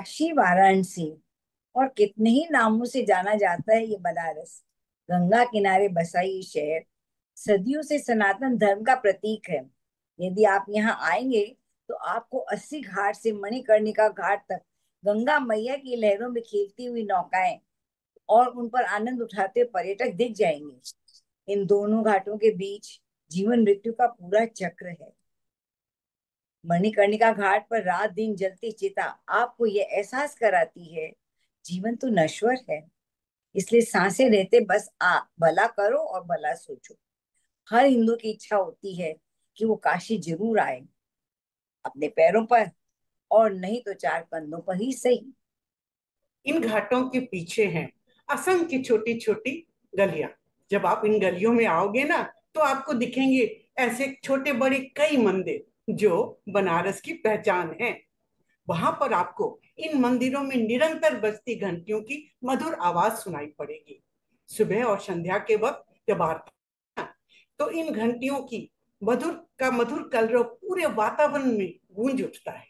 काशी, वाराणसी और कितने ही नामों से जाना जाता है ये बनारस। गंगा किनारे बसा ये शहर सदियों से सनातन धर्म का प्रतीक है। यदि आप यहाँ आएंगे तो आपको 80 घाट से मणिकर्णिका घाट तक गंगा मैया की लहरों में खेलती हुई नौकाएं और उन पर आनंद उठाते हुए पर्यटक दिख जाएंगे। इन दोनों घाटों के बीच जीवन मृत्यु का पूरा चक्र है। मणिकर्णिका घाट पर रात दिन जलती चिता आपको यह एहसास कराती है, जीवन तो नश्वर है, इसलिए सांसें रहते बस भला करो और भला सोचो। हर हिंदू की इच्छा होती है कि वो काशी जरूर आए, अपने पैरों पर और नहीं तो चार कंधों पर ही सही। इन घाटों के पीछे हैं असंख्य छोटी छोटी गलियां। जब आप इन गलियों में आओगे ना, तो आपको दिखेंगे ऐसे छोटे बड़े कई मंदिर जो बनारस की पहचान है। वहां पर आपको इन मंदिरों में निरंतर बजती घंटियों की मधुर आवाज सुनाई पड़ेगी। सुबह और संध्या के वक्त जब आरती, तो इन घंटियों की मधुर कलरव पूरे वातावरण में गूंज उठता है।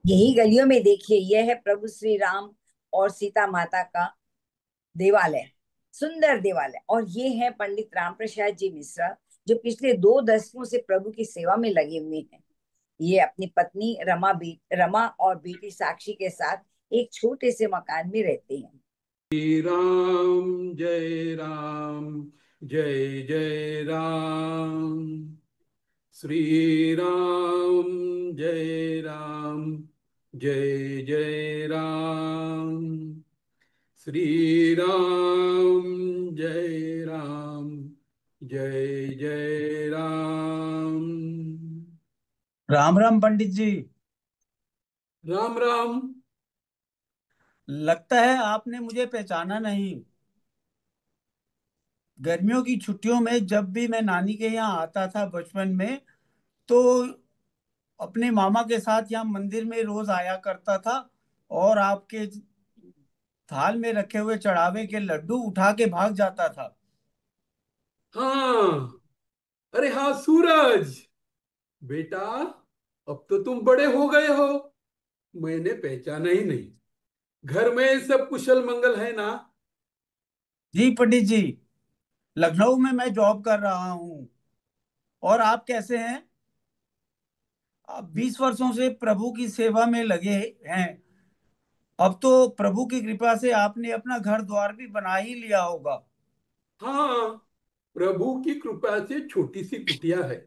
यही गलियों में देखिए, यह है प्रभु श्री राम और सीता माता का देवालय, सुंदर देवालय। और ये है पंडित राम प्रसाद जी मिश्रा, जो पिछले 2 दशकों से प्रभु की सेवा में लगे हुए हैं। ये अपनी पत्नी रमा और बेटी साक्षी के साथ एक छोटे से मकान में रहते हैं। राम जय राम, जय जय राम। श्री राम जय राम, जय जय राम। श्री राम जय राम, जय जय राम। राम राम पंडित जी। राम राम। लगता है आपने मुझे पहचाना नहीं। गर्मियों की छुट्टियों में जब भी मैं नानी के यहाँ आता था बचपन में, तो अपने मामा के साथ यहाँ मंदिर में रोज आया करता था और आपके थाल में रखे हुए चढ़ावे के लड्डू उठा के भाग जाता था। हाँ, अरे हाँ सूरज बेटा, अब तो तुम बड़े हो गए हो। मैंने पहचाना ही नहीं। घर में सब कुशल मंगल है ना? जी पंडित जी, लखनऊ में मैं जॉब कर रहा हूँ। और आप कैसे हैं? आप 20 वर्षों से प्रभु की सेवा में लगे हैं। अब तो प्रभु की कृपा से आपने अपना घर द्वार भी बना ही लिया होगा। हाँ, प्रभु की कृपा से छोटी सी कुटिया है।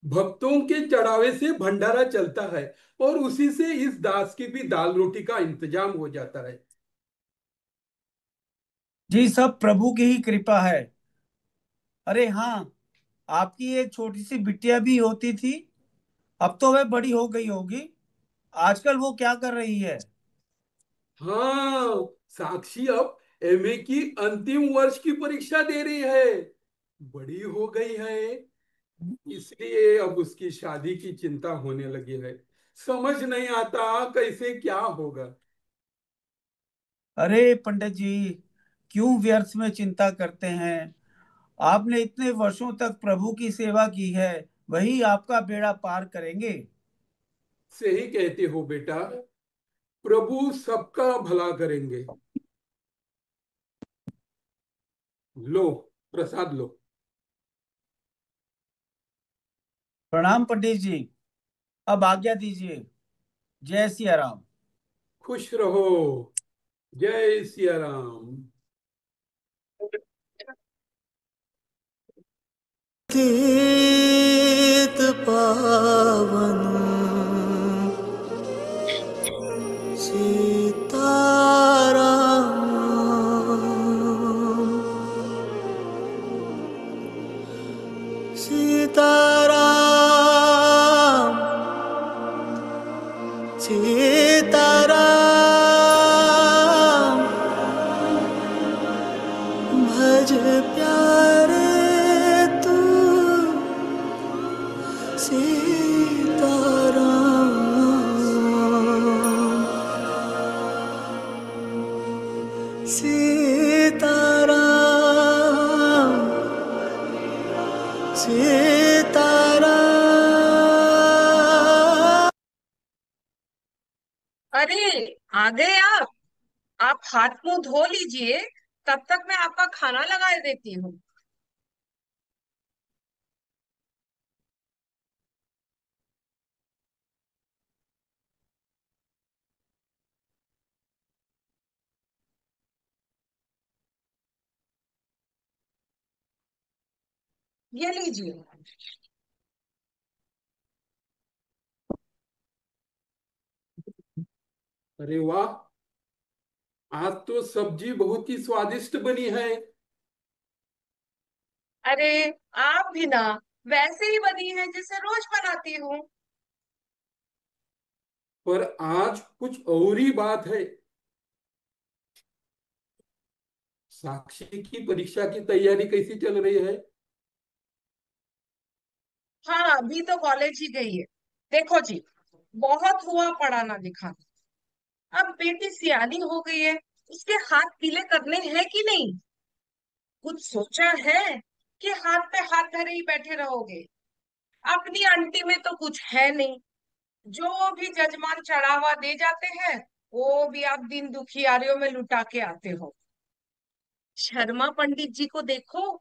भक्तों के चढ़ावे से भंडारा चलता है और उसी से इस दास की भी दाल रोटी का इंतजाम हो जाता है। जी, सब प्रभु की ही कृपा है। अरे हाँ, आपकी एक छोटी सी बिटिया भी होती थी। अब तो वह बड़ी हो गई होगी। आजकल वो क्या कर रही है? हाँ, साक्षी अब एमए की अंतिम वर्ष की परीक्षा दे रही है। बड़ी हो गई है, इसलिए अब उसकी शादी की चिंता होने लगी है। समझ नहीं आता कैसे क्या होगा। अरे पंडित जी, क्यों व्यर्थ में चिंता करते हैं? आपने इतने वर्षों तक प्रभु की सेवा की है, वही आपका बेड़ा पार करेंगे। सही कहते हो बेटा, प्रभु सबका भला करेंगे। लो, प्रसाद लो। प्रणाम पंडित जी। अब आज्ञा दीजिए। जय सिया राम। खुश रहो। जय सिया राम। तीत पावन सीताराम, सीताराम, सीताराम। भज प्यारे तू सीताराम, सीताराम, सीताराम। अरे, आ गए आप हाथ मुंह धो लीजिए। तब तक मैं आपका खाना लगा देती हूँ। ये लीजिए। अरे वाह, आज तो सब्जी बहुत ही स्वादिष्ट बनी है। अरे, आप भी ना वैसे ही बनी है जैसे रोज बनाती हूँ। पर आज कुछ और ही बात है। साक्षी की परीक्षा की तैयारी कैसी चल रही है? हाँ, अभी तो कॉलेज ही गई है। देखो जी, बहुत हुआ पढ़ाना लिखाना। अब बेटी सियानी हो गई है, उसके हाथ पीले करने हैं कि नहीं? कुछ सोचा है कि हाथ पे हाथ धरे ही बैठे रहोगे? अपनी आंटी में तो कुछ है नहीं। जो भी जजमान चढ़ावा दे जाते हैं, वो भी आप दिन दुखियारियों में लुटा के आते हो। शर्मा पंडित जी को देखो,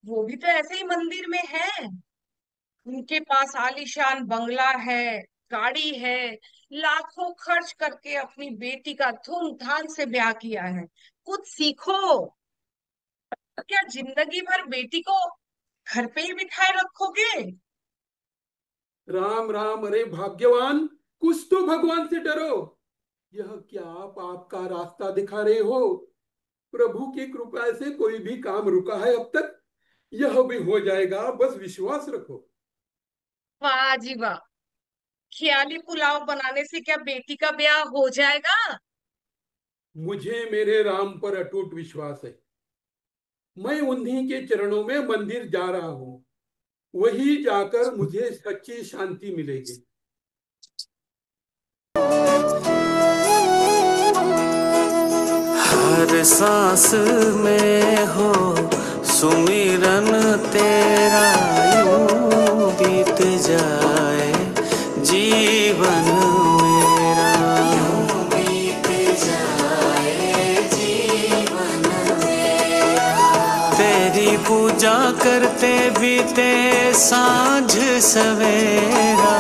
वो भी तो ऐसे ही मंदिर में है। उनके पास आलीशान बंगला है, गाड़ी है। लाखों खर्च करके अपनी बेटी का धूमधाम से ब्याह किया है। कुछ सीखो। क्या जिंदगी भर बेटी को घर पे ही बिठाए रखोगे? राम राम, अरे भाग्यवान, कुछ तो भगवान से डरो। यह क्या आप आपका रास्ता दिखा रहे हो? प्रभु की कृपा से कोई भी काम रुका है अब तक? यह भी हो जाएगा, बस विश्वास रखो। वाह जी वाह। ख्याली पुलाव बनाने से क्या बेटी का ब्याह हो जाएगा? मुझे मेरे राम पर अटूट विश्वास है। मैं उन्हीं के चरणों में मंदिर जा रहा हूँ। वही जाकर मुझे सच्ची शांति मिलेगी। हर सांस में हो सुमिरन तेरा, यूं बीत जाए जीवन मेरा, यूं बीत जाए जीवन मेरा। तेरी पूजा करते बीते सांझ सवेरा,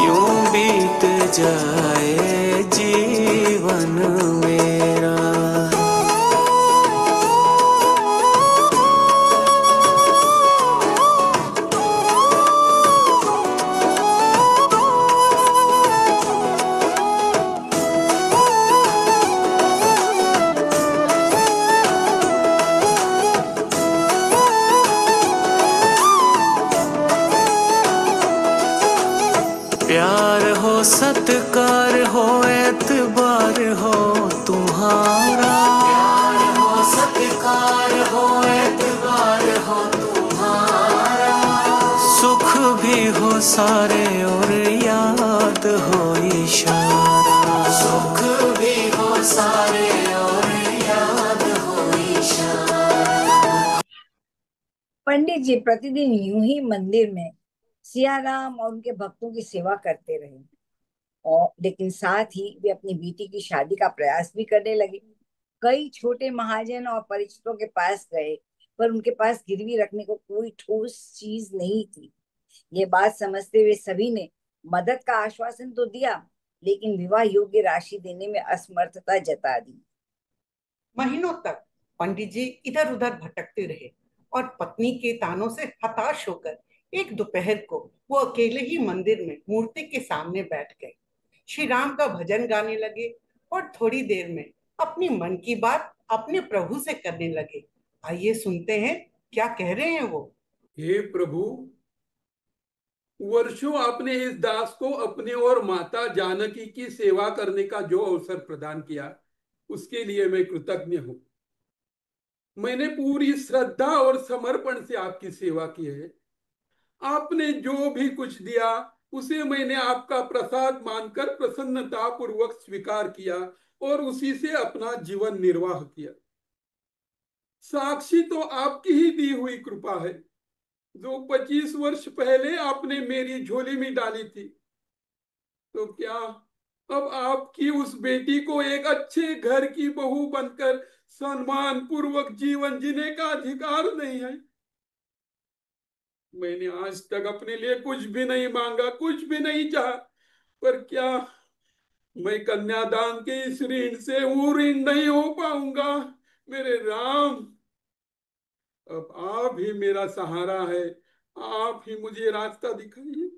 यूं बीत जाए जीवन मेरा। प्यार हो सत्कार हो एतबार हो तुम्हारा, प्यार हो सत्कार हो एतबार हो तुम्हारा। सुख भी हो सारे और याद हो इशारा, सुख भी हो सारे और याद हो इशारा। पंडित जी प्रतिदिन यूं ही मंदिर में सियाराम और उनके भक्तों की सेवा करते रहे, और लेकिन साथ ही वे अपनी बेटी की शादी का प्रयास भी करने लगे। कई छोटे महाजन और परिचितों के पास गए, पर उनके पास गिरवी रखने को कोई ठोस चीज नहीं थी। ये बात समझते हुए सभी ने मदद का आश्वासन तो दिया, लेकिन विवाह योग्य राशि देने में असमर्थता जता दी। महीनों तक पंडित जी इधर उधर भटकते रहे और पत्नी के तानों से हताश होकर एक दोपहर को वो अकेले ही मंदिर में मूर्ति के सामने बैठ गए। श्री राम का भजन गाने लगे और थोड़ी देर में अपनी मन की बात अपने प्रभु से करने लगे। आइए सुनते हैं क्या कह रहे हैं वो। हे प्रभु, वर्षों आपने इस दास को अपने और माता जानकी की सेवा करने का जो अवसर प्रदान किया, उसके लिए मैं कृतज्ञ हूँ। मैंने पूरी श्रद्धा और समर्पण से आपकी सेवा की है। आपने जो भी कुछ दिया, उसे मैंने आपका प्रसाद मानकर प्रसन्नता पूर्वक स्वीकार किया और उसी से अपना जीवन निर्वाह किया। साक्षी तो आपकी ही दी हुई कृपा है, जो 25 वर्ष पहले आपने मेरी झोली में डाली थी। तो क्या अब आपकी उस बेटी को एक अच्छे घर की बहू बनकर सम्मान पूर्वक जीवन जीने का अधिकार नहीं है। मैंने आज तक अपने लिए कुछ भी नहीं मांगा, कुछ भी नहीं चाहा, पर क्या मैं कन्यादान के इस ऋण से वो ऋण नहीं हो पाऊंगा? मेरे राम, अब आप ही मेरा सहारा है, आप ही मुझे रास्ता दिखाइए।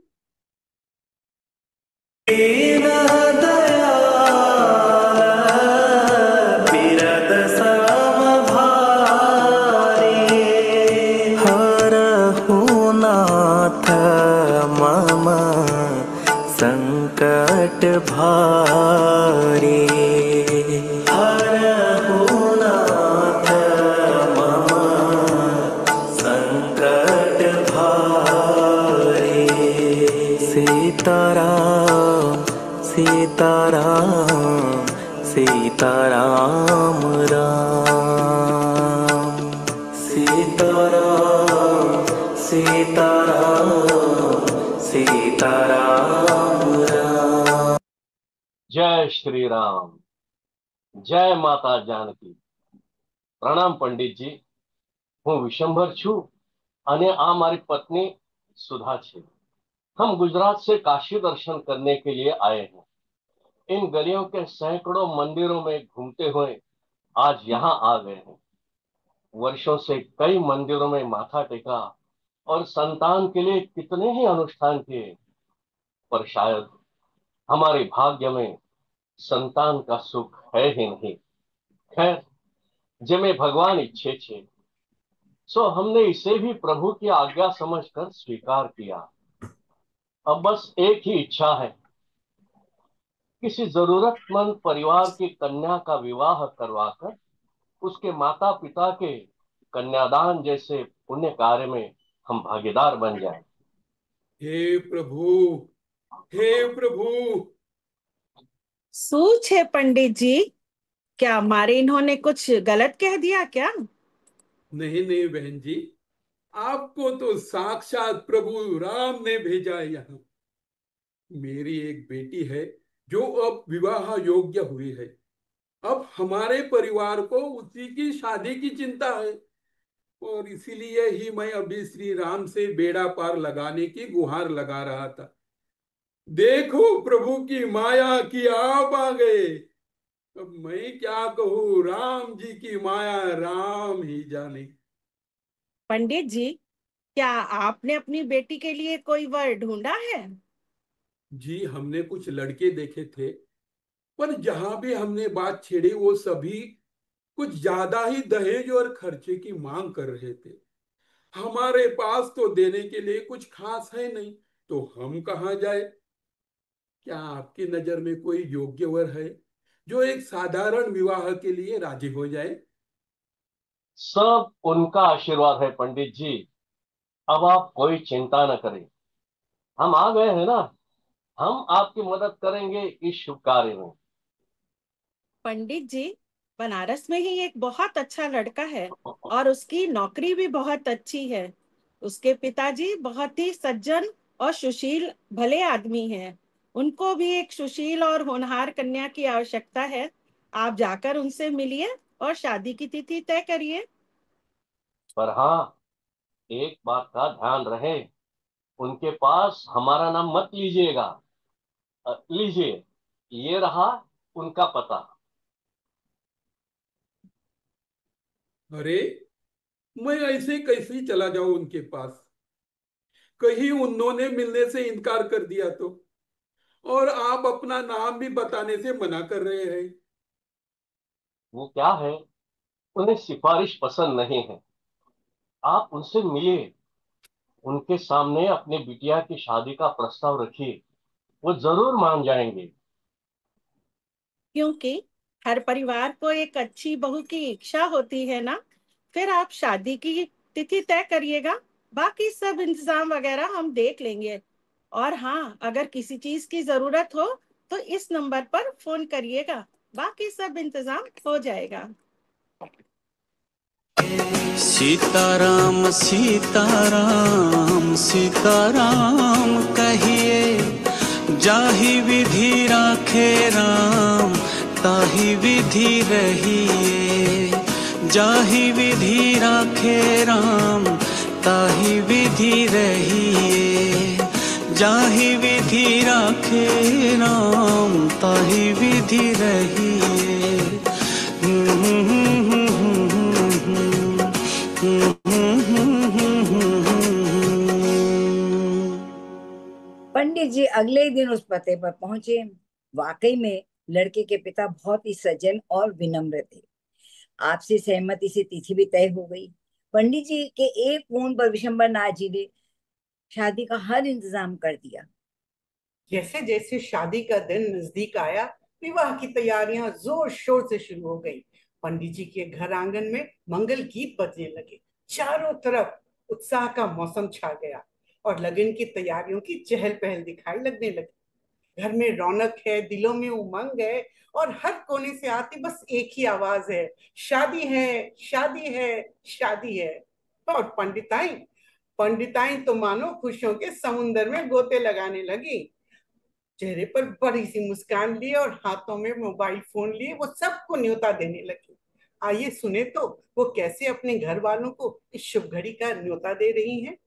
संकट भारी हरहु नाथ मम संकट भारी। सीताराम सीताराम सीताराम राम सीताराम सीताराम सीताराम राम। जय श्री राम, जय माता जानकी। प्रणाम पंडित जी, હું વિશંભર છું અને આ મારી पत्नी सुधा છે। हम गुजरात से काशी दर्शन करने के लिए आए हैं। इन गलियों के सैकड़ों मंदिरों में घूमते हुए आज यहाँ आ गए हैं। वर्षों से कई मंदिरों में माथा टेका और संतान के लिए कितने ही अनुष्ठान किए, पर शायद हमारे भाग्य में संतान का सुख है ही नहीं। खैर, जेमे भगवान इच्छे छे, सो हमने इसे भी प्रभु की आज्ञा समझकर स्वीकार किया। अब बस एक ही इच्छा है, किसी जरूरतमंद परिवार की कन्या का विवाह करवाकर उसके माता पिता के कन्यादान जैसे पुण्य कार्य में हम भागीदार बन जाएं। हे प्रभु, हे प्रभु। सोच है पंडित जी, क्या हमारे इन्होंने कुछ गलत कह दिया क्या? नहीं नहीं बहन जी, आपको तो साक्षात प्रभु राम ने भेजा है यहाँ। मेरी एक बेटी है जो अब विवाह योग्य हुई है। अब हमारे परिवार को उसी की शादी की चिंता है, और इसीलिए ही मैं अभी श्री राम से बेड़ा पार लगाने की गुहार लगा रहा था। देखो प्रभु की माया की आप आ गए। अब मैं क्या कहूँ, राम जी की माया राम ही जाने। पंडित जी, क्या आपने अपनी बेटी के लिए कोई वर ढूंढा है? जी, हमने कुछ लड़के देखे थे, पर जहां भी हमने बात छेड़ी वो सभी कुछ ज्यादा ही दहेज और खर्चे की मांग कर रहे थे। हमारे पास तो देने के लिए कुछ खास है नहीं, तो हम कहाँ जाए? क्या आपकी नजर में कोई योग्य वर है जो एक साधारण विवाह के लिए राजी हो जाए? सब उनका आशीर्वाद है पंडित जी। अब आप कोई चिंता न करें, हम आ गए हैं ना, हम आपकी मदद करेंगे इस शुभ कार्य में। पंडित जी, बनारस में ही एक बहुत अच्छा लड़का है और उसकी नौकरी भी बहुत अच्छी है। उसके पिताजी बहुत ही सज्जन और सुशील भले आदमी हैं। उनको भी एक सुशील और होनहार कन्या की आवश्यकता है। आप जाकर उनसे मिलिए और शादी की तिथि तय करिए। पर हाँ, एक बात का ध्यान रहे, उनके पास हमारा नाम मत लीजिएगा। लीजिए, ये रहा उनका पता। अरे, मैं ऐसे कैसे चला जाऊं उनके पास? कहीं उन्होंने मिलने से इनकार कर दिया तो? और आप अपना नाम भी बताने से मना कर रहे हैं। वो क्या है, उन्हें सिफारिश पसंद नहीं है। आप उनसे मिलिए, उनके सामने अपने बिटिया की शादी का प्रस्ताव रखिए, वो जरूर मान जाएंगे। क्योंकि हर परिवार को एक अच्छी बहू की इच्छा होती है ना। फिर आप शादी की तिथि तय करिएगा, बाकी सब इंतजाम वगैरह हम देख लेंगे। और हाँ, अगर किसी चीज की जरूरत हो तो इस नंबर पर फोन करिएगा, बाकी सब इंतजाम हो जाएगा। सीताराम सीताराम सीताराम कहिए, जाहि विधि राखे राम ताहि विधि रहिए, जाहि विधि राखे राम ताहि विधि रहिए, जाहि विधि राखे राम ताहि विधि रहिए। पंडित जी अगले दिन उस पते पर पहुंचे। वाकई में लड़के के पिता बहुत ही सज्जन और विनम्र थे। आपसी सहमति से तिथि भी तय हो गई। पंडित जी के एक फोन पर विशंबर नाथ जी ने शादी का हर इंतजाम कर दिया। जैसे जैसे शादी का दिन नजदीक आया, विवाह की तैयारियां जोर शोर से शुरू हो गई। पंडित जी के घर आंगन में मंगल गीत बजने लगे। चारों तरफ उत्साह का मौसम छा गया और लगन की तैयारियों की चहल पहल दिखाई लगने लगी। घर में रौनक है, दिलों में उमंग है और हर कोने से आती बस एक ही आवाज है, शादी है, शादी है, शादी है। और पंडिताई तो मानो खुशियों के समुंदर में गोते लगाने लगी। चेहरे पर बड़ी सी मुस्कान लिए और हाथों में मोबाइल फोन लिए वो सबको न्योता देने लगी। आइए सुने तो वो कैसे अपने घर वालों को इस शुभ घड़ी का न्योता दे रही हैं।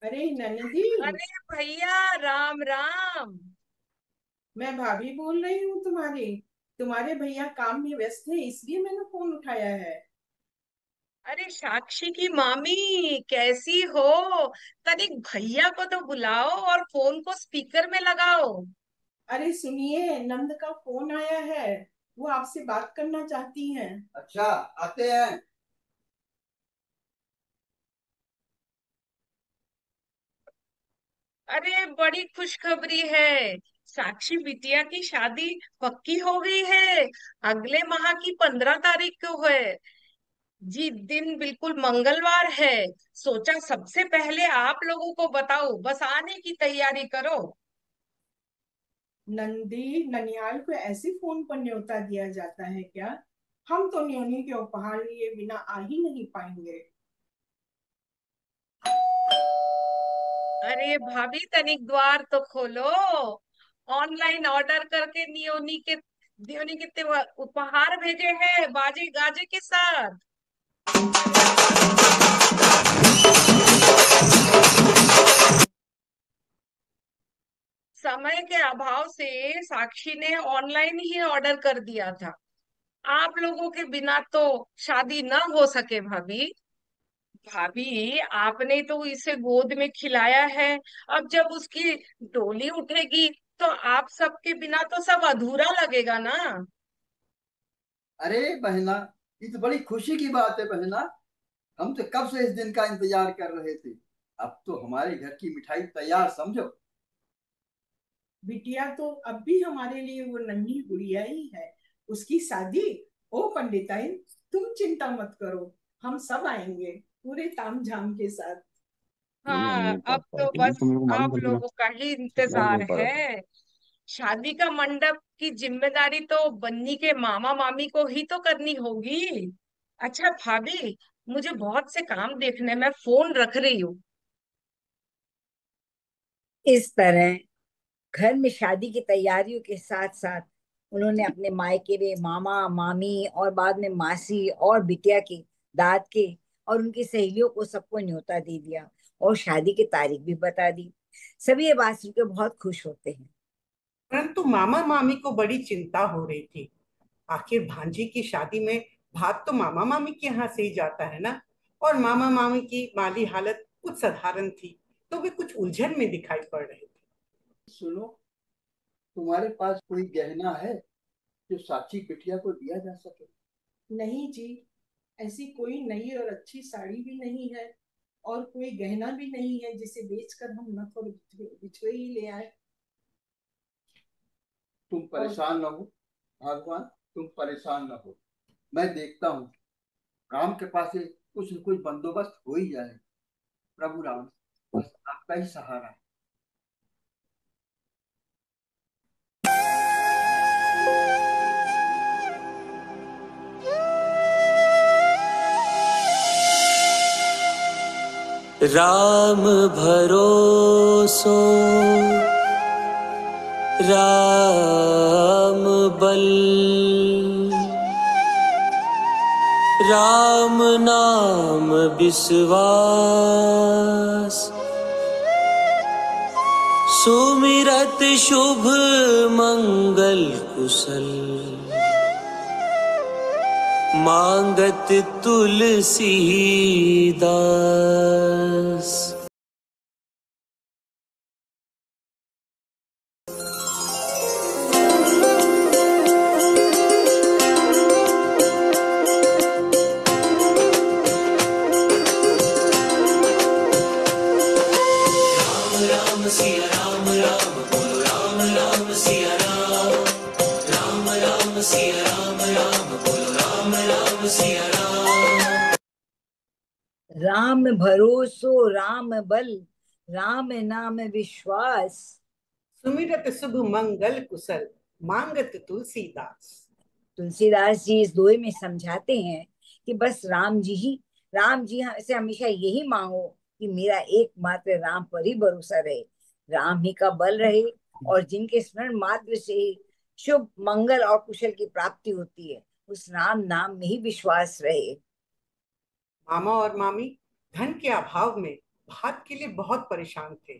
अरे नंदी, अरे भैया, राम राम। मैं भाभी बोल रही हूँ तुम्हारी। तुम्हारे भैया काम में व्यस्त है, इसलिए मैंने फोन उठाया है। अरे साक्षी की मामी, कैसी हो? तनिक भैया को तो बुलाओ और फोन को स्पीकर में लगाओ। अरे सुनिए, नंद का फोन आया है, वो आपसे बात करना चाहती हैं। अच्छा, आते हैं। अरे बड़ी खुशखबरी है। साक्षी बिटिया की शादी पक्की हो गई है। अगले माह की 15 तारीख को है जी। दिन बिल्कुल मंगलवार है। सोचा सबसे पहले आप लोगों को बताओ, बस आने की तैयारी करो। नंदी, ननिहाल को ऐसे फोन पर न्योता दिया जाता है क्या? हम तो न्योनी के उपहार लिए बिना आ ही नहीं पाएंगे। अरे भाभी, तनिक द्वार तो खोलो। ऑनलाइन ऑर्डर करके नियोनी के उपहार भेजे हैं बाजे गाजे के साथ। समय के अभाव से साक्षी ने ऑनलाइन ही ऑर्डर कर दिया था। आप लोगों के बिना तो शादी ना हो सके भाभी। भाभी, आपने तो इसे गोद में खिलाया है। अब जब उसकी डोली उठेगी तो आप सबके बिना तो सब अधूरा लगेगा ना। अरे बहना, ये तो बड़ी खुशी की बात है बहना। हम तो कब से इस दिन का इंतजार कर रहे थे। अब तो हमारे घर की मिठाई तैयार समझो। बिटिया तो अब भी हमारे लिए वो नन्ही गुड़िया ही है। उसकी शादी, ओ पंडिताई, तुम चिंता मत करो, हम सब आएंगे पूरे ताम झाम के साथ। हाँ, अब तो बस आप लोगों का ही इंतजार है। शादी का मंडप की जिम्मेदारी तो बन्नी के मामा मामी को ही तो करनी होगी। अच्छा भाभी, मुझे बहुत से काम देखने में फोन रख रही हूँ। इस तरह घर में शादी की तैयारियों के साथ साथ उन्होंने अपने मायके में मामा मामी और बाद में मासी और बिटिया के दाद के और उनकी सहेलियों को सबको न्योता दे दिया और शादी की तारीख भी बता दी। सभी ये बात सुनकर बहुत खुश होते हैं। परंतु मामा मामी को बड़ी चिंता हो रही थी। आखिर भांजी की शादी में भात तो मामा मामी के यहाँ से ही जाता है ना। और मामा मामी की माली हालत कुछ साधारण थी, तो वे कुछ उलझन में दिखाई पड़ रहे थे। सुनो, तुम्हारे पास कोई गहना है जो साक्षी बिटिया को दिया जा सके? नहीं जी, ऐसी कोई नई और अच्छी साड़ी भी नहीं है और कोई गहना भी नहीं है जिसे बेचकर हम न तो बिछुए ही ले आए। तुम परेशान न हो भगवान, तुम परेशान न हो। मैं देखता हूँ, राम के पास से कुछ न कुछ बंदोबस्त हो ही जाए। प्रभु राम, बस आपका ही सहारा है। राम भरोसो राम बल, राम नाम विश्वास, सुमिरत शुभ मंगल कुशल, मांगत तुलसीदास। राम भरोसो राम बल, राम नाम विश्वास, सुमिरत शुभ मंगल कुशल, मांगत तुलसीदास। तुलसीदास जी इस दोहे में समझाते हैं कि बस राम जी से हमेशा यही मांगो कि मेरा एकमात्र राम पर ही भरोसा रहे, राम ही का बल रहे, और जिनके स्मरण मात्र से ही शुभ मंगल और कुशल की प्राप्ति होती है, उस राम नाम में ही विश्वास रहे। मामा और मामी धन के अभाव में भात के लिए बहुत परेशान थे,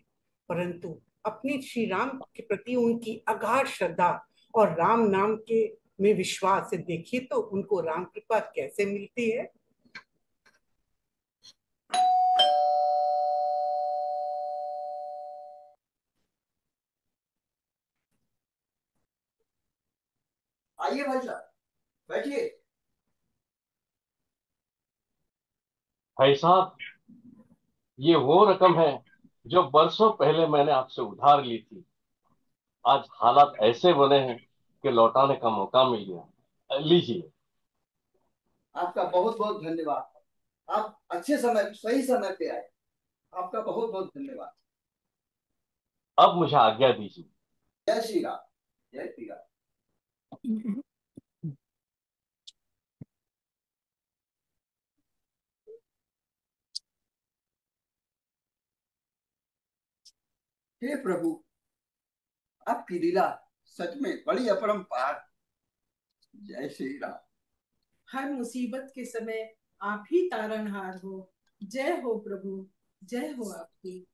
परंतु अपने श्री राम के प्रति उनकी अगाध श्रद्धा और राम नाम के में विश्वास से देखिए तो उनको राम कृपा कैसे मिलती है। आइए भाई साहब, बैठिए। भाई साहब, ये वो रकम है जो बरसों पहले मैंने आपसे उधार ली थी। आज हालात ऐसे बने हैं कि लौटाने का मौका मिल गया। लीजिए। आपका बहुत बहुत धन्यवाद। आप अच्छे समय सही समय पे आए। आपका बहुत बहुत धन्यवाद। अब मुझे आज्ञा दीजिए। जय श्री राम। जय श्री राम। हे प्रभु, आपकी लीला सच में बड़ी अपरंपार। जय श्री राम। हर मुसीबत के समय आप ही तारणहार हो। जय हो प्रभु, जय हो आपकी।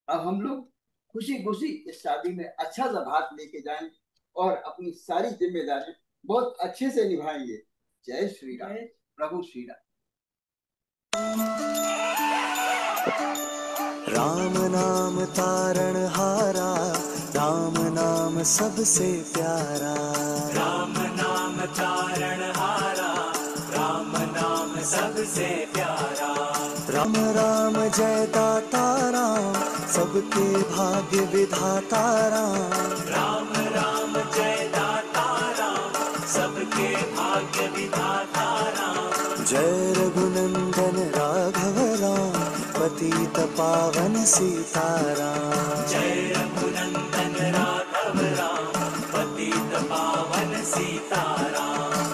अब हम लोग खुशी खुशी इस शादी में अच्छा सा भाग लेके जाएं और अपनी सारी जिम्मेदारी बहुत अच्छे से निभाएंगे। जय श्री राम। प्रभु श्री राम। राम नाम तारण हारा, राम नाम सबसे प्यारा। राम नाम तारण हारा, राम नाम सबसे प्यारा। राम राम जय दाता राम, सबके भाग्य विधाता राम। राम राम जय दाता राम, सबके भाग्य विधाता राम। जय रघुनंदन राघव राम, पतित पावन सीताराम। जय रघुनंदन राघव राम, पतित पावन सीताराम।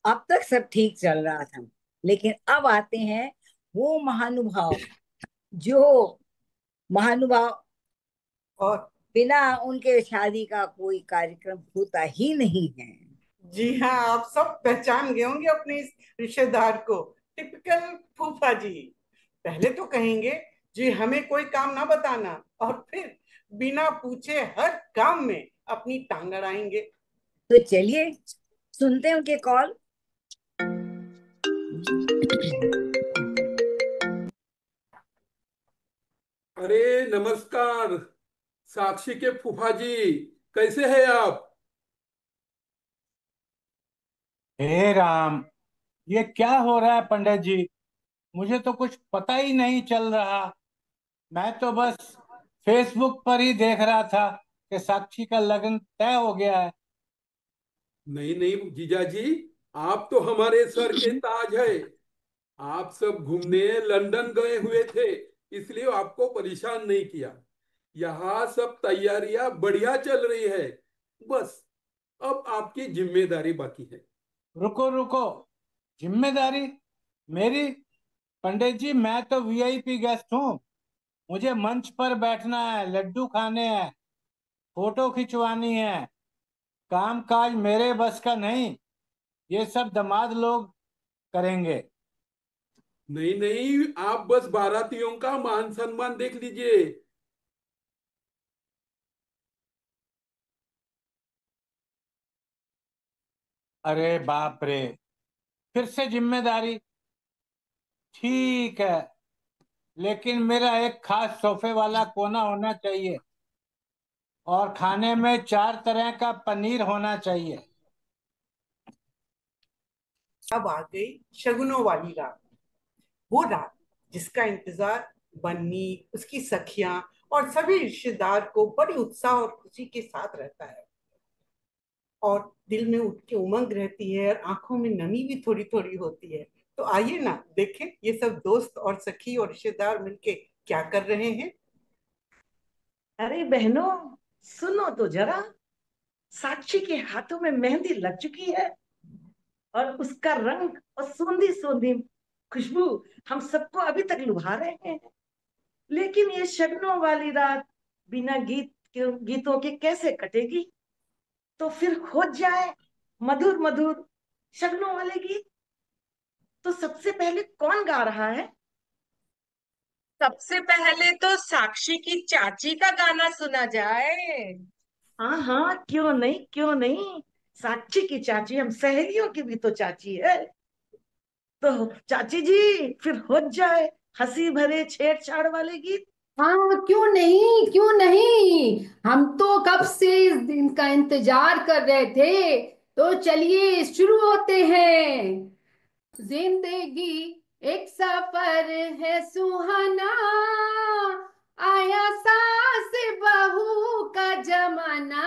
अब तक सब ठीक चल रहा था, लेकिन अब आते हैं वो महानुभाव और बिना उनके शादी का कोई कार्यक्रम होता ही नहीं है। जी हाँ, आप सब पहचान गए होंगे अपने इस रिश्तेदार को। टिपिकल फूफा जी। पहले तो कहेंगे जी हमें कोई काम ना बताना, और फिर बिना पूछे हर काम में अपनी टांग अड़ाएंगे। तो चलिए सुनते हैं उनके कॉल। अरे नमस्कार साक्षी के फूफा जी, कैसे हैं आप? हे राम, ये क्या हो रहा है पंडित जी? मुझे तो कुछ पता ही नहीं चल रहा। मैं तो बस फेसबुक पर ही देख रहा था कि साक्षी का लगन तय हो गया है। नहीं नहीं जीजा जी, आप तो हमारे सर के ताज है। आप सब घूमने लंदन गए हुए थे, इसलिए आपको परेशान नहीं किया। यहाँ सब तैयारियां बढ़िया चल रही है। बस अब आपकी जिम्मेदारी बाकी है। रुको रुको, जिम्मेदारी मेरी? पंडित जी, मैं तो वीआईपी गेस्ट हूँ। मुझे मंच पर बैठना है, लड्डू खाने हैं, फोटो खिंचवानी है। काम काज मेरे बस का नहीं, ये सब दामाद लोग करेंगे। नहीं नहीं, आप बस बारातियों का मान सम्मान देख लीजिए। अरे बाप रे, फिर से जिम्मेदारी। ठीक है, लेकिन मेरा एक खास सोफे वाला कोना होना चाहिए और खाने में 4 तरह का पनीर होना चाहिए। अब आ गई शगुनों वाली रात, वो रात जिसका इंतजार बन्नी, उसकी सखियां और सभी रिश्तेदार को बड़ी उत्साह और खुशी के साथ रहता है। और दिल में उठ के उमंग रहती है और आंखों में नमी भी थोड़ी थोड़ी होती है। तो आइए ना देखें ये सब दोस्त और सखी और रिश्तेदार मिलके क्या कर रहे हैं। अरे बहनों, सुनो तो जरा, साक्षी के हाथों में मेहंदी लग चुकी है और उसका रंग और सूंधी सूंधी खुशबू हम सबको अभी तक लुभा रहे हैं। लेकिन ये शगनों वाली रात बिना गीतों के कैसे कटेगी? तो फिर खोज जाए मधुर मधुर शगनों वाले गीत। तो सबसे पहले कौन गा रहा है? सबसे पहले तो साक्षी की चाची का गाना सुना जाए। हाँ हाँ, क्यों नहीं क्यों नहीं। साक्षी की चाची हम सहेलियों की भी तो चाची है। तो चाची जी, फिर हो जाए हंसी भरे छेड़छाड़ वाले गीत। हाँ, क्यों नहीं क्यों नहीं। हम तो कब से इस दिन का इंतजार कर रहे थे। तो चलिए शुरू होते हैं। जिंदगी एक सफर है सुहाना, आया सास बहू का जमाना।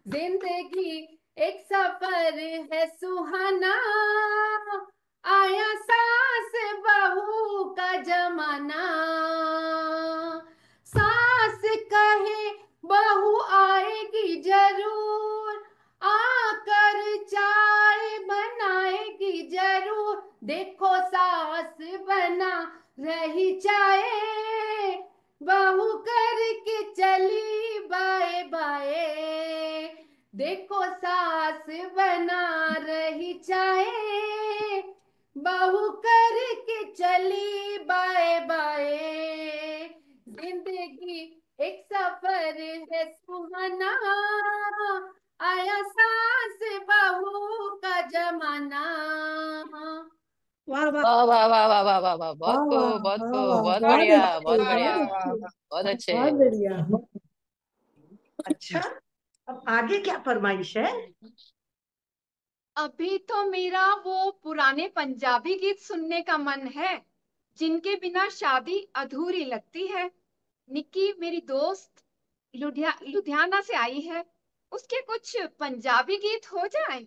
जिंदगी एक सफर है सुहाना, आया सास बहू का जमाना। सास कहे बहू आएगी जरूर, आकर चाय बनाएगी जरूर। देखो सास बना रही चाय, बहू करके चली बाए बाए। देखो सास बना रही चाय, बहू करके चली बाए बाए। जिंदगी एक सफर है सुहाना, आया सास बहू का जमाना। वाह वाह वाह वाह वाह वाह वाह वाह वाह, बहुत वाह वाह खूब, बहुत वाह खूब, वाह, बहुत बहुत बढ़िया, बहुत अच्छे बढ़िया, बहुत अच्छे बहुत अच्छे। बहुत बढ़िया। अच्छा, अब आगे क्या फरमाइश है? अभी तो मेरा वो पुराने पंजाबी गीत सुनने का मन है, जिनके बिना शादी अधूरी लगती है। निक्की मेरी दोस्त लुधियाना से आई है, उसके कुछ पंजाबी गीत हो जाए।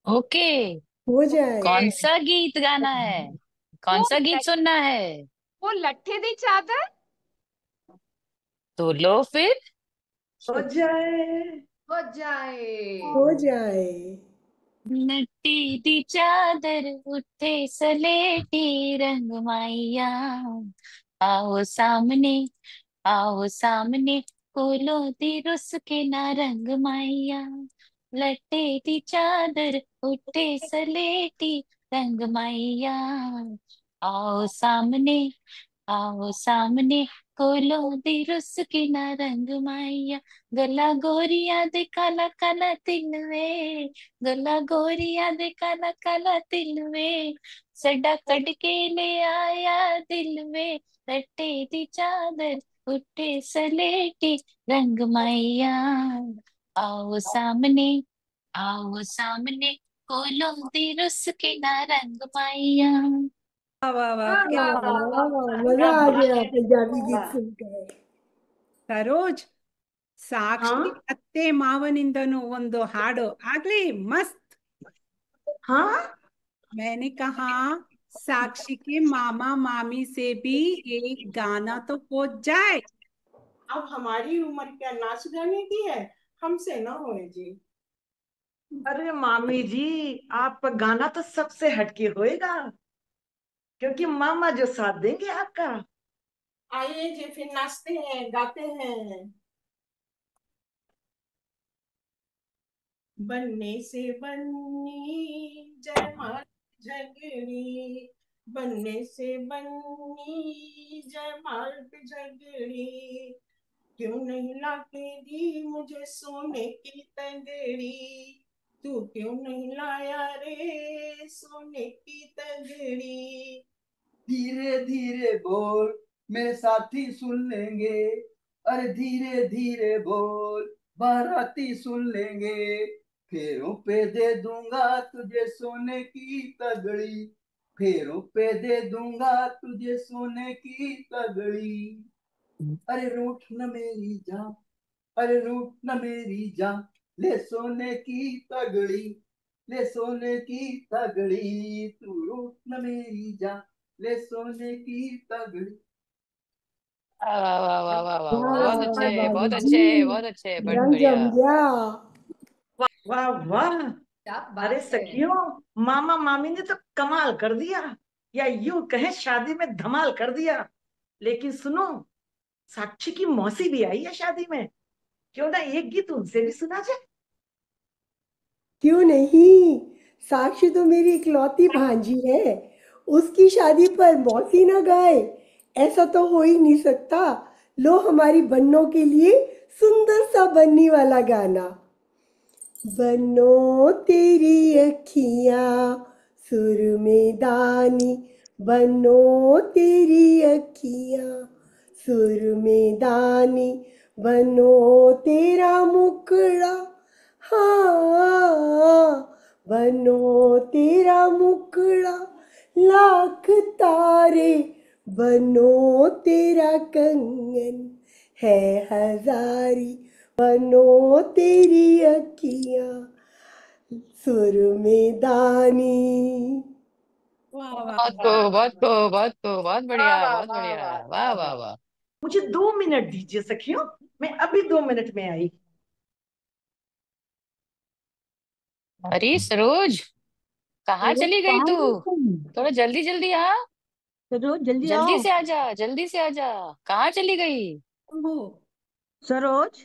ओके, हो जाए। कौन सा गीत गाना है? कौन वो सा गीत सुनना है? वो लट्ठे दी चादर। तो लो फिर। हो जाए हो जाए। हो जाए। नट्टी दी चादर उठे सलेटी रंग माइया, आओ सामने, आओ सामने, कोलो दी रुस के ना रंग माइया। लट्टे दी चादर उठे सलेटी रंग माइया, आओ सामने, आओ सामने, कोलो दी रुस के ना रंग माइया। गला गोरिया दे काला काला तिल वे, गला गोरिया दे काला काला तिल वे, सड़ा कट के ले आया दिल में। लट्टे दी चादर उठे सलेटी रंग माइया, आओ सामने, आओ सामने, कोलो दी रुस के ना रंग माइया। वाह वाह वाह, वाह क्या वाह वाह वाह वाह वाह, वाह, मजा क्या आ बात गया है, पंजाबी क्या गीत बात। सुनकर। ಸರೋಜ್, हाँ ಸಾಕ್ಷಿ ಅತ್ತೆ ಮಾವನಿಂದನೂ ಒಂದು ಹಾಡು ಆಗ್ಲಿ ಮಸ್ತ್. हाँ, मैंने कहा साक्षी के मामा मामी से भी एक गाना तो हो जाए। अब हमारी उम्र क्या नाच गाने की है, हमसे न होए जी। अरे मामी जी, आपका गाना तो सबसे हटके होएगा। क्योंकि मामा जो साथ देंगे आपका। आइए जी, फिर नाचते हैं, गाते हैं। बनने से बन्नी जयमाल झगड़ी, बनने से बन्नी जयमाल पे झगड़ी, क्यों नहीं लाके दी मुझे सोने की तगड़ी, तू क्यों नहीं लाया रे सोने की तगड़ी। धीरे धीरे बोल मेरे साथी सुन लेंगे, अरे धीरे धीरे बोल बाराती सुन लेंगे, फेरों पे दे दूंगा तुझे सोने की तगड़ी, फेरों पे दे दूंगा तुझे सोने की तगड़ी। अरे रूठ न मेरी जान, अरे रूठ न मेरी जान, ले सोने की तगड़ी, ले सोने की तगड़ी, तू रूठ न मेरी जान, ले सोने की तगड़ी। वाह वाह वाह वाह वाह वाह, वाह बहुत वाह अच्छे, बहुत बाबूजी, अच्छे, बहुत अच्छे, बहुत रंग बढ़िया। जम गया। वाह वाह। क्या अरे बात है। सखियों, मामा मामी ने तो कमाल कर दिया, या यूं कहें शादी में धमाल कर दिया। लेकिन सुनो, साक्षी की मौसी भी आई है शादी में, क्यों ना एक गीत उनसे भी सुना जाए। क्यों नहीं, साक्षी तो मेरी इकलौती भांजी है, उसकी शादी पर मौसी ना गाए, ऐसा तो हो ही नहीं सकता। लो हमारी बन्नों के लिए सुंदर सा बन्नी वाला गाना। बन्नो तेरी अखियां सुर में दानी, बन्नो तेरी अखियां सुर में दानी, बनो तेरा मुखड़ा, हाँ बनो तेरा मुखड़ा, लाख तारे बनो तेरा कंगन है हजारी, बनो तेरी अखियां सुर में दानी। वाह वाह बहुत वाह। को, बहुत को, बहुत को, बहुत वाह बढ़िया, वाह बहुत वाह बढ़िया, वाह वाह वाह वाह वाह। वाह। मुझे 2 मिनट दीजिए सखियों, मैं अभी 2 मिनट में आई। अरे सरोज, कहाँ सरोज चली गई कहाँ तू? गई तुम? थोड़ा जल्दी जल्दी आ, सरोज जल्दी जल्दी आओ। से आजा, जल्दी से आजा। कहाँ चली गई? ओहो, सरोज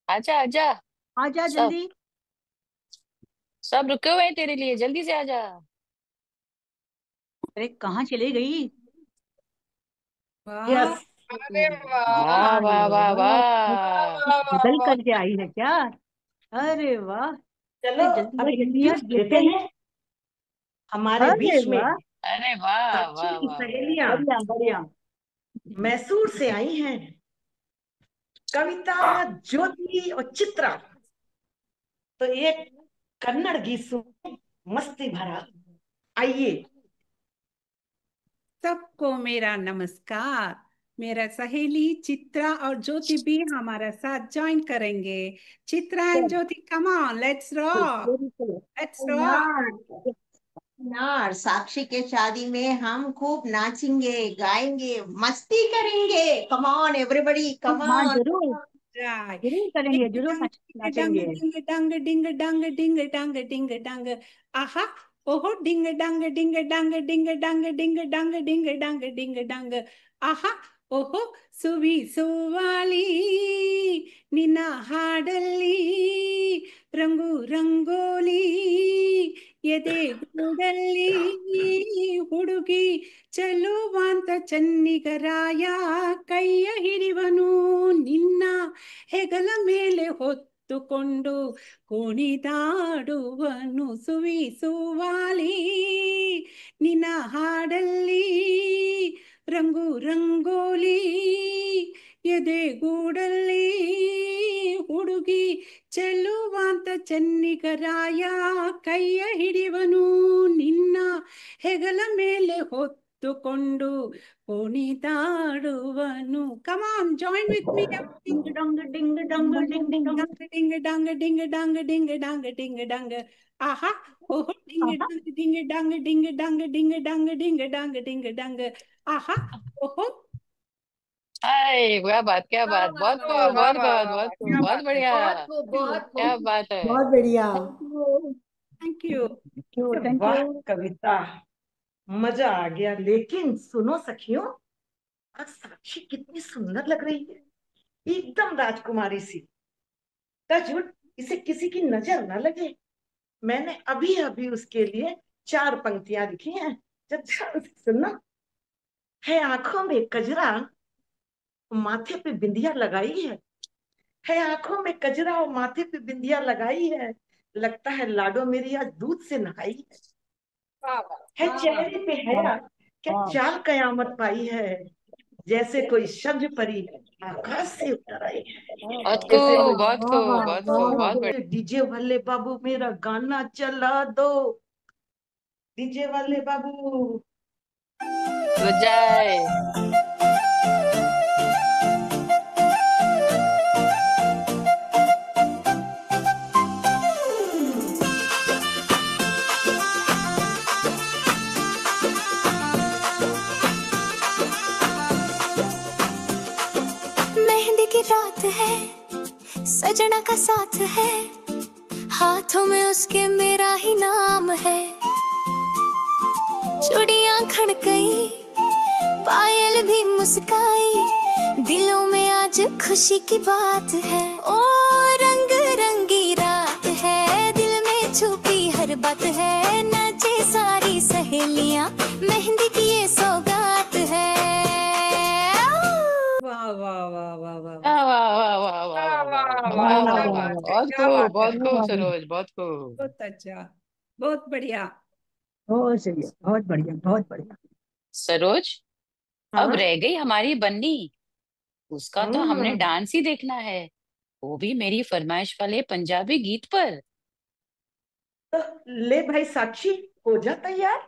आजा आजा। आजा सब जल्दी। सब रुके हुए हैं तेरे लिए, जल्दी से आजा। अरे कहाँ चली गई? वाह। यस। अरे वाह वाह, वाह वाह वाह वाह। वाह वाह बदल वाह। करके आई है क्या? अरे वाह। चलो, अरे जल्दी अब आ एक जल्दी आ, गीत देखते लेते हैं। हैं। हमारे अरे बीच में वाह, अरे वाह साक्षी वाह की वाह वाह। सहेलियां बढ़िया बढ़िया। मैसूर से आई हैं, कविता, ज्योति और चित्रा। तो एक कन्नड़ गीत सुन, मस्ती भरा। आइए। सबको मेरा नमस्कार। मेरा सहेली चित्रा और ज्योति भी हमारा साथ ज्वाइन करेंगे। Chitra and Jyoti, come on, let's rock, let's rock. यार यार, साक्षी के शादी में हम खूब नाचेंगे, गाएंगे, मस्ती करेंगे। कम ऑन एवरीबॉडी, कम हाँ ऑन। जरूर, जाए। जरूर करेंगे, डिंग जरूर डंग डिंग नाचेंगे। डिंग डंग डिंग डंग डिंग डंग डिंग डंग। आहा, ओहो, डिंग डंग डिंग डंग डिंग डंग डिंग डंग डिंग डंग डिंग डंग। आहा, ओहो, सुवी सुवाली ನಿನ್ನ ಹಾಡಲ್ಲಿ ರಂಗು ರಂಗೋಲಿ ಎದೆಗೂಡಲ್ಲಿ ಹುಡುಗಿ ಚೆಲುವಾಂತ ಚನ್ನಿಗರಾಯ ಕೈಯ ಹಿಡಿವನು ನಿನ್ನ ಹೆಗಲ ಮೇಲೆ ಹೊತ್ತುಕೊಂಡು ಕುಣಿದಾಡುವನು ಸುವಿ ಸುವಾಲಿ ನಿನ್ನ ಹಾಡಲ್ಲಿ ರಂಗು ರಂಗೋಲಿ ಎದೆಗೂಡಲ್ಲಿ ಹುಡುಗಿ ಚೆಲುವಾಂತ ಚೆನ್ನಿಗರಾಯ ಕೈಯ ಹಿಡಿವನು ನಿನ್ನ ಹೆಗಲ ಮೇಲೆ ಹೊತ್ತುಕೊಂಡು ಕುಣಿದಾಡುವನು. Come on, join with me. डिंग डंग डिंग डंग डिंग डंग। ಡಿಂಗ್ ಡಂಗ್ ಡಿಂಗ್ ಡಂಗ್ ಡಿಂಗ್ ಡಂಗ್ ಡಿಂಗ್ ಡಂಗ್. ಆಹಾ, ಓಹೋ, ಡಿಂಗ್ आहा, ಡಂಗ್ ಡಿಂಗ್ ಡಂಗ್ ಡಿಂಗ್ ಡಂಗ್ ಡಿಂಗ್ ಡಂಗ್ ಡಿಂಗ್ ಡಂಗ್ ಡಿಂಗ್ ಡಂಗ್. ಆಹಾ, ಓಹೋ। हाय, क्या बात, क्या वाह बात, वाह बहुत वाह को, वाह बहुत वाह बहुत, वाह बहुत वाह, को, क्या बहुत बात है। बढ़िया। बहुत खूब, बहुत क्या खूब, बात है। बहुत बढ़िया। Thank you, thank you. Thank you, thank वाह यू। कविता, मजा आ गया। लेकिन सुनो सखियों, आज साक्षी कितनी सुंदर लग रही है, एकदम राजकुमारी सी। टचवुड इसे किसी की नजर न लगे। मैंने अभी अभी उसके लिए 4 पंक्तियां लिखी हैं, जब ध्यान से सुनना। है आंखों में कजरा, माथे पे बिंदिया लगाई है आंखों में कजरा और माथे पे बिंदिया लगाई है, लगता है लाडो मेरी आज दूध से नहाई है चेहरे पे हया, क्या चाल कयामत पाई है, जैसे कोई शब्द परी आकाश से उतर आई है। बहुत जैसे खूब, बहुत खूब, बहुत खूब, बहुत कोई बढ़िया। डीजे वाले बाबू मेरा गाना चला दो, डीजे वाले बाबू। जय। मेहंदी की रात है, सजना का साथ है, हाथों में उसके मेरा ही नाम है। चूड़ियां खड़कई, पायल भी मुस्काई, दिलों में आज खुशी की बात है। ओ रंग रंगी रात है, दिल में छुपी हर बात है, नाचे सारी सहेलियां, मेहंदी की ये सौगात है। वाह वाह वाह वाह वाह वाह वाह वाह वाह वाह वाह वाह वाह वाह, बहुत खूब, बहुत खूब सरोज, बहुत खूब। बहुत अच्छा, बहुत बढ़िया। बहुत सही है, बहुत बढ़िया, बहुत बढ़िया। सरोज, अब हाँ। रह गई हमारी बन्नी। उसका तो हमने हम्म। डांस ही देखना है, वो भी मेरी फरमाइश वाले पंजाबी गीत पर। तो ले भाई साक्षी, हो जा तैयार।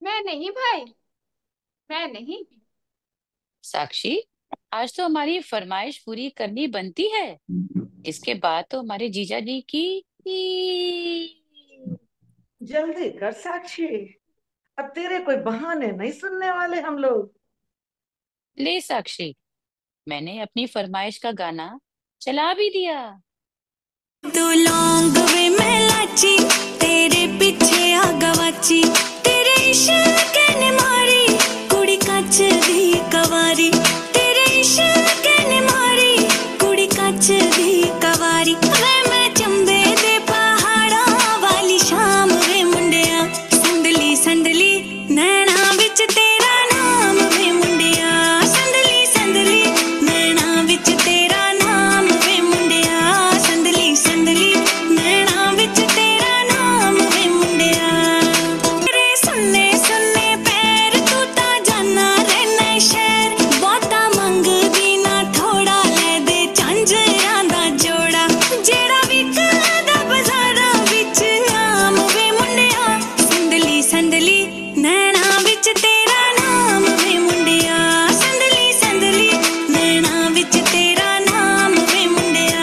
मैं नहीं भाई, मैं नहीं। साक्षी, आज तो हमारी फरमाइश पूरी करनी बनती है, इसके बाद तो हमारे जीजा जी की। जल्दी कर साक्षी, अब तेरे कोई बहाने नहीं सुनने वाले हम लोग। ले साक्षी, मैंने अपनी फरमाइश का गाना चला भी दिया। तू लौंग वे मैं लाची, तेरे पीछे आ गवाची, तेरे इश्क ने मारी कुड़ी कच दी कवारी, तेरे इश्क ने मारी कुड़ी कच दी कवारी। वे मैं चंबे दे पहाड़ा वाली शाम वे मुंडिया, संदली संदली नैना विच तेरा नाम वे मुंडिया, संदली संदली नैना विच तेरा नाम वे मुंडिया, संदली संदली नैना विच तेरा नाम वे मुंडिया। तेरे सुन्ने सुन्ने पैर तू ता जाना रहना शहर, बहुता मंगदी ना थोड़ा ले दे झांझरां दा जोड़ा, जेड़ा विकदा बाजारां विच आम वे मुंडिया, संदली संदली नैना विच तेरा नाम वे मुंडिया, संदली संदली नैना विच तेरा नाम वे मुंडिया।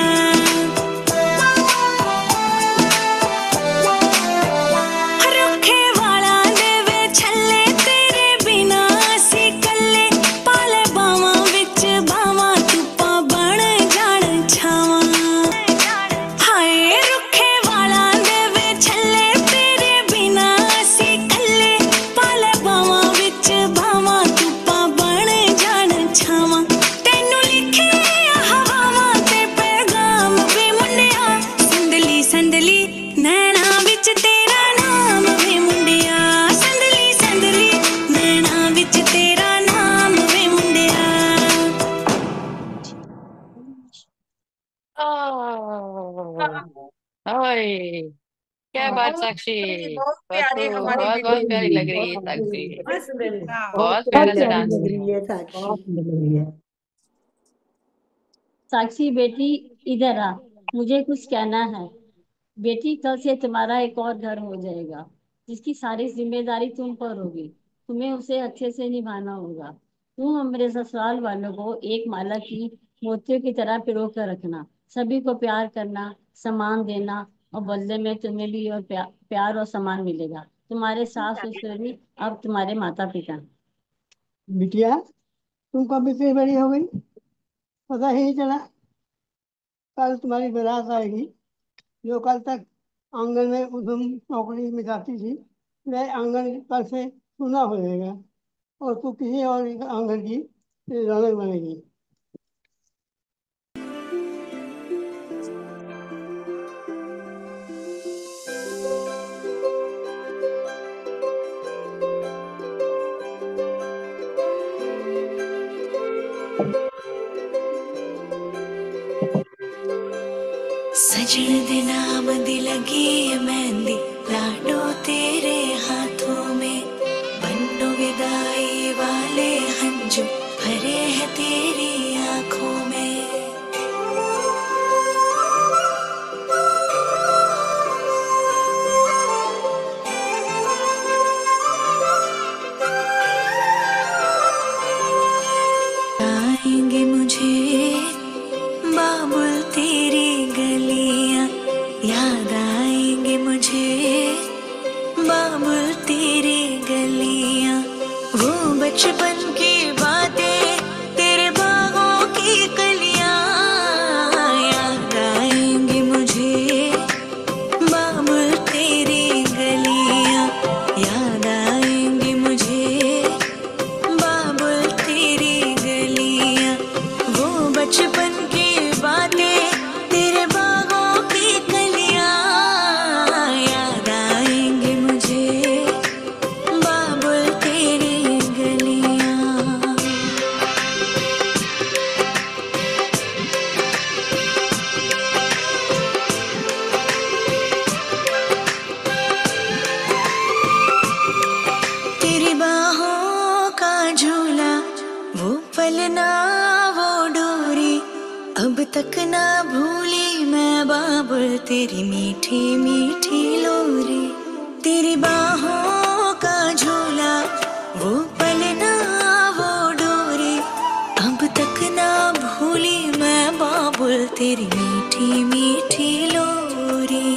रुखे वाला दे वे छल्ले, तेरे बिना असी कल्ले, पाले बावां विच बावां धुप्पां बण जाण छावां। हाय रुखे वाला दे वे छल्ले, तेरे बिना असी कल्ले, पाले बावां विच बावां धुप्पां बण जाण छावां। तैनू लिखे हवावां ते पैगाम वे मुंडिया, संदली संदली नैना विच तेरा नाम वे मुंडिया, संदली संदली नैना विच तेरा नाम वे मुंडिया। ओए, क्या बात बहुत साक्षी, बहुत बहुत प्यारी खूब, हमारी बहुत बहुत प्यारी बेटी। लग रही है साक्षी, मस्त था। बहुत बहुत प्यारा सा प्यारी डांस लग किया। रही है साक्षी, बहुत लग रही है। साक्षी बेटी, इधर आ, मुझे कुछ कहना है। बेटी, कल से तुम्हारा एक और घर हो जाएगा, जिसकी सारी जिम्मेदारी तुम पर होगी। तुम्हें उसे अच्छे से निभाना होगा। तुम हमारे ससुराल वालों को एक माला की मोतियों की तरह पिरो कर रखना, सभी को प्यार करना, सम्मान देना, और बदले में तुम्हें भी और प्यार और सम्मान मिलेगा। तुम्हारे सास ससुर भी अब तुम्हारे माता पिता। बिटिया, तुम कब इतनी बड़ी हो गई, पता ही नहीं चला। कल तुम्हारी बारात आएगी, जो कल तक आंगन में उधम चौकड़ी मिलाती थी, वह आंगन कल से सुना हो जाएगा और तू किसी और आंगन की रौनक बनेगी। सजन दे नाम दी लगी है मेहंदी, लाडो तेरे हाथों में, बन्नो विदाई वाले हंजू भरे हैं तेरी आंखों में। आएंगे मुझे बाबुल तेरी गलियां, याद आएंगे मुझे बाबुल तेरी गलियां, वो बचपन की बातें तेरे बागों की कलियां, याद आएंगे मुझे बाबुल तेरी गलियां, याद आएंगे मुझे बाबुल तेरी गलियां, वो बचपन की बातें तेरे बागों की कलियां, याद आएंगे मुझे बाबुल तेरी गलियां। तेरी बाहों का झूला, वो पलना वो डोरी, अब तक ना भूली मैं बाबुल तेरी मीठी मीठी लोरी। तेरी बाहों का झूला, वो पलना वो डोरी, अब तक ना भूली मैं बाबुल तेरी मीठी मीठी लोरी।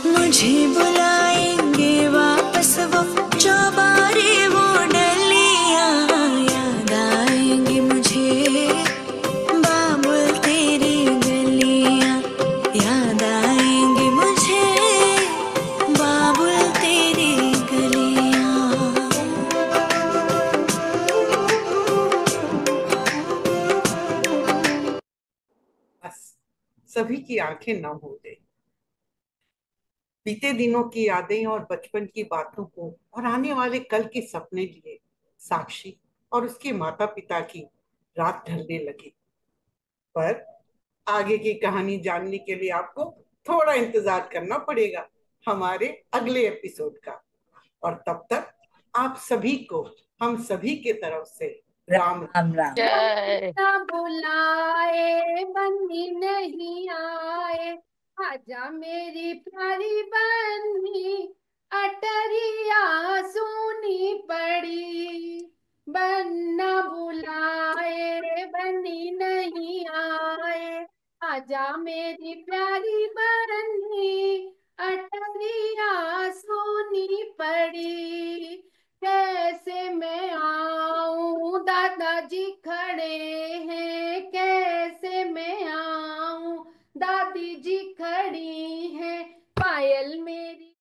मुझे बुलाएंगे वापस वो चौबारे वो डलियां, याद आएंगे मुझे बाबुल तेरी गलियां, याद आएंगे मुझे बाबुल तेरी गलियां। बस सभी की आंखें नम हो गई। बीते दिनों की यादें और बचपन की बातों को और आने वाले कल के सपने लिए साक्षी और उसके माता पिता की रात ढलने लगी। पर आगे की कहानी जानने के लिए आपको थोड़ा इंतजार करना पड़ेगा हमारे अगले एपिसोड का। और तब तक आप सभी को हम सभी के तरफ से राम राम राम। जय ना बुलाए बन्नी नहीं आए, आजा मेरी प्यारी बन्नी, अटरिया सुनी पड़ी। बन्ना बुलाए बन्नी नहीं आए, आजा मेरी प्यारी बन्नी, अटरिया सुनी पड़ी। कैसे मैं आऊं, दादाजी खड़े हैं, कैसे मैं आऊं, दादी जी खड़ी हैं, पायल मेरी